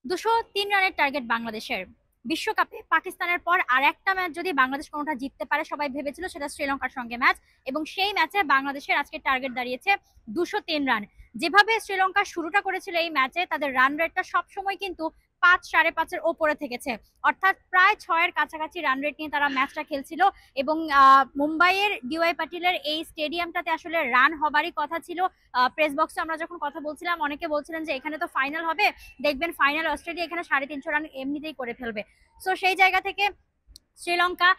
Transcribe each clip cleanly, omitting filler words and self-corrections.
203 রানের টার্গেট বাংলাদেশের। বিশ্বকাপে পাকিস্তানের পর আর একটা ম্যাচ যদি বাংলাদেশ কোনোটা জিততে পারে, সবাই ভেবেছিল সেটা শ্রীলঙ্কার সঙ্গে ম্যাচ, এবং সেই ম্যাচে বাংলাদেশের আজকে টার্গেট দাঁড়িয়েছে 203 রান। যেভাবে শ্রীলঙ্কা শুরুটা করেছিল এই ম্যাচে, তাদের রান রেটটা সবসময় কিন্তু 5, 5.5-এর ওপরে থেকেছে, অর্থাৎ প্রায় 6-এর কাছাকাছি রান রেট নিয়ে তারা ম্যাচটা খেলছিল। এবং মুম্বাইয়ের ডিওয়াই পাটিলের এই স্টেডিয়ামটাতে আসলে রান হবারই কথা ছিল। প্রেস বক্সে আমরা যখন কথা বলছিলাম, অনেকে বলছিলেন যে এখানে তো ফাইনাল হবে, দেখবেন ফাইনাল অস্ট্রেলিয়া এখানে 350 রান এমনিতেই করে ফেলবে। সো সেই জায়গা থেকে শ্রীলঙ্কা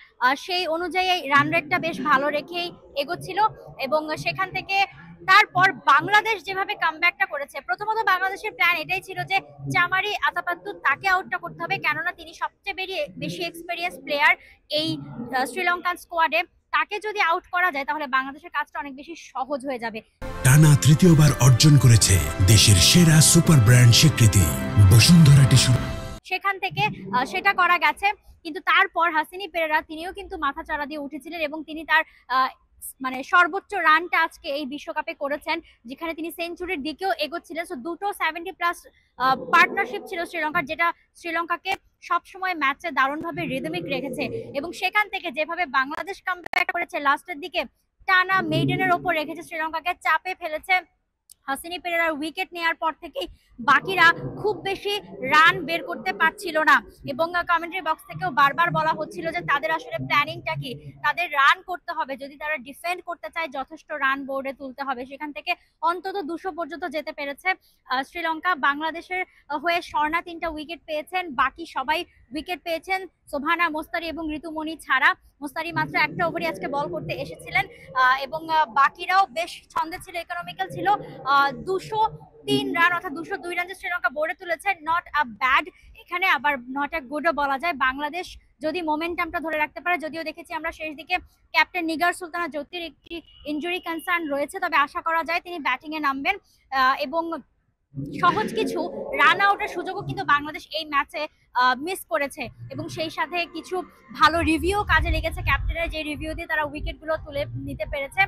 সেই অনুযায়ী রান রেটটা বেশ ভালো রেখেই এগোচ্ছিল, এবং সেখান থেকে তারপর বাংলাদেশ যেভাবে কামব্যাকটা করেছে, প্রথমত বাংলাদেশের প্ল্যান এটাই ছিল যে চামারি আতাপাত্তু তাকে আউটটা করতে হবে, কেননা তিনি সবচেয়ে বেশি এক্সপেরিয়েন্স প্লেয়ার এই শ্রীলঙ্কান স্কোয়াডে। তাকে যদি আউট করা যায় তাহলে বাংলাদেশের কাজটা অনেক বেশি সহজ হয়ে যাবে। টানা তৃতীয়বার অর্জন করেছে দেশের সেরা সুপার ব্র্যান্ড স্বীকৃতি বসুন্ধরা টিস্যু। সেখান থেকে সেটা করা গেছে, কিন্তু তারপর হাসিনী পেরেরা তিনিও কিন্তু মাথা চাড়া দিয়ে উঠেছিলেন, এবং তিনি তার মানে সর্বোচ্চ রানটা আজকে এই বিশ্বকাপে করেছেন, যেখানে তিনি সেঞ্চুরির দিকেও এগোচ্ছিলেন। সো দুটো 70+ পার্টনারশিপ ছিল শ্রীলঙ্কার, যেটা শ্রীলঙ্কাকে সবসময় ম্যাচে দারুণভাবে রিদমিক রেখেছে। এবং সেখান থেকে যেভাবে বাংলাদেশ কামব্যাক করেছে লাস্টের দিকে, টানা মেইডেনের ওপর রেখেছে, শ্রীলঙ্কাকে চাপে ফেলেছে। হাসিনী পেরেরার উইকেট নেওয়ার পর থেকেই বাকিরা খুব বেশি রান বের করতে পারছিল না, এবং কমেন্ট্রি বক্স থেকেও বারবার বলা হচ্ছিল যে তাদের আসলে প্ল্যানিংটা কি, তাদের রান করতে হবে, যদি তারা ডিফেন্ড করতে চায় যথেষ্ট রান বোর্ডে তুলতে হবে। সেখান থেকে অন্তত 200 পর্যন্ত যেতে পেরেছে শ্রীলঙ্কা। বাংলাদেশের হয়ে স্বর্ণা 3টা উইকেট পেয়েছেন, বাকি সবাই উইকেট পেয়েছেন সোভানা, মোস্তারি এবং ঋতুমণি ছাড়া। মোস্তারি মাত্র একটা ওভারই আজকে বল করতে এসেছিলেন, এবং বাকিরাও বেশ ছন্দে ছিল, ইকোনমিক্যাল ছিল। 203 রান অর্থাৎ 202 রান যে শ্রীলঙ্কা বোর্ডে তুলেছে, নট আ ব্যাড, এখানে আবার নট আ গুডও বলা যায়। বাংলাদেশ যদি মোমেন্টামটা ধরে রাখতে পারে, যদিও দেখেছি আমরা শেষ দিকে ক্যাপ্টেন নিগার সুলতানা জ্যোতির একটি ইনজুরি কনসার্ন রয়েছে, তবে আশা করা যায় তিনি ব্যাটিং এ নামবেন, এবং সহজ কিছু রান আউটের সুযোগও কিন্তু বাংলাদেশ এই ম্যাচে মিস করেছে, এবং সেই সাথে কিছু ভালো রিভিউ কাজে লেগেছে ক্যাপ্টেনের, যে রিভিউ দিয়ে তারা উইকেট গুলো তুলে নিতে পেরেছে।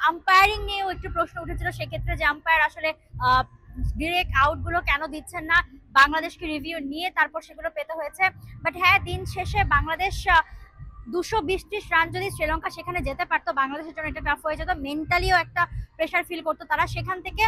আম্পায়ারিং নিয়েও একটু প্রশ্ন উঠেছিল সেক্ষেত্রে, যে আম্পায়ার আসলে ডিরেক্ট আউট গুলো কেন দিচ্ছেন না, বাংলাদেশকে রিভিউ নিয়ে তারপর সেগুলো পেতে হয়েছে। বাট হ্যাঁ, দিন শেষে বাংলাদেশ 220-30 রান যদি শ্রীলঙ্কা সেখানে যেতে পারতো, বাংলাদেশের জন্য এটা টাফ হয়ে যেত, মেন্টালিও একটা প্রেশার ফিল করতো তারা। সেখান থেকে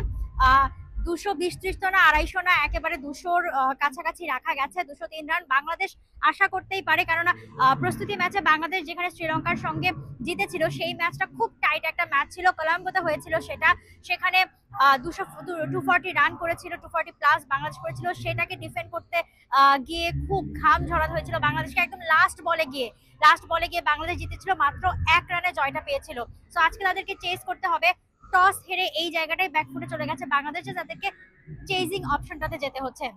220-30 তো না, 250 না, একেবারে 200-র কাছাকাছি রাখা গেছে। 203 রান বাংলাদেশ আশা করতেই পারে, কেননা প্রস্তুতি ম্যাচে বাংলাদেশ যেখানে শ্রীলঙ্কার সঙ্গে জিতেছিল, সেই ম্যাচটা খুব টাইট একটা ম্যাচ ছিল, কলম্বোতে হয়েছিল সেটা। সেখানে 240 রান করেছিল, 240+ বাংলাদেশ করেছিল, সেটাকে ডিফেন্ড করতে গিয়ে খুব ঘাম ঝরাতে হয়েছিল বাংলাদেশকে। একদম লাস্ট বলে গিয়ে বাংলাদেশ জিতেছিল, মাত্র 1 রানে জয়টা পেয়েছিল। সো আজকে তাদেরকে চেস করতে হবে, টস হেরে এই জায়গাটায় ব্যাকফুটে চলে গেছে বাংলাদেশে, তাদেরকে চেজিং অপশনটাতে যেতে হচ্ছে।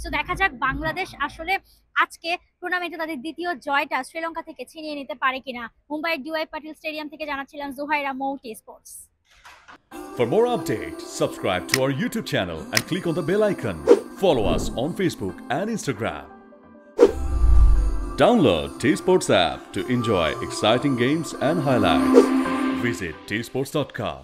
সো দেখা যাক বাংলাদেশ আসলে আজকে টুর্নামেন্টে তাদের দ্বিতীয় জয়টা শ্রীলঙ্কা থেকে ছিনিয়ে নিতে পারে কিনা। মুম্বাইয়ের ডিওয়াই পাটিল স্টেডিয়াম থেকে জানাচ্ছিলেন জুহাইরা, মৌটি sports. For more updates, subscribe to our YouTube channel and click on the bell icon. Follow us on Facebook and Instagram. Download T-Sports app to enjoy exciting games and highlights. Visit tsports.com.